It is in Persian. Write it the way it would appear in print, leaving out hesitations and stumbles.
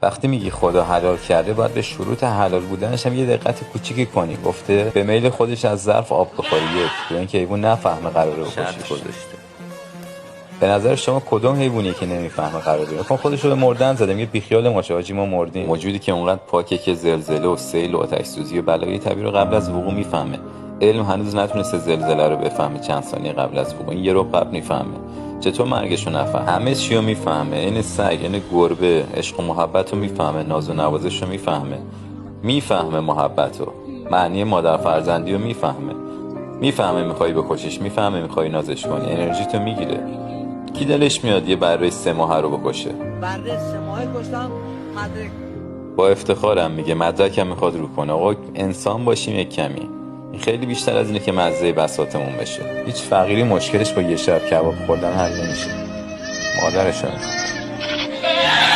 وقتی میگی خدا حلال کرده باید به شروط حلال بودنش هم یه دقت کوچیکی کنی. گفته به میل خودش از ظرف آب بخوری. یک، تو این که حیوان نفهمه قراره شرط بکشش. گذاشته. به نظر شما کدوم حیوانی که نمیفهمه قراره بکنه خودش رو به مردن زده، میگه بیخیال ماشه حاجی ما مردیم؟ موجودی که اونقدر پاکه که زلزله و سیل و آتش سوزی و بلای طبیعی رو قبل از وقوع میفهمه. علم هنوز نتونسته زلزله رو بفهمه چند ثانیه قبل از وقوع، این یه رو قبل میفهمه. چطور مرگش رو نفهمه؟ همه چی رو میفهمه. این سگ، این گربه، عشق و محبت رو میفهمه، ناز و نوازش رو میفهمه محبت رو، معنی مادر فرزندی رو میفهمه میخوای بکشش، میفهمه میخوای نازش کنی، انرژی تو میگیره. کی دلش میاد یه بره 3 ماه رو بکشه؟ بره 3 ماه کشتم مدرک. با افتخارم میگه، مدرکم میخواد رو کنه. آقا انسان باشیم یک کمی. این خیلی بیشتر از اینه که مزه بساطمون بشه. هیچ فقیری مشکلش با یه شب کباب خوردن حل نمیشه. مادرش رو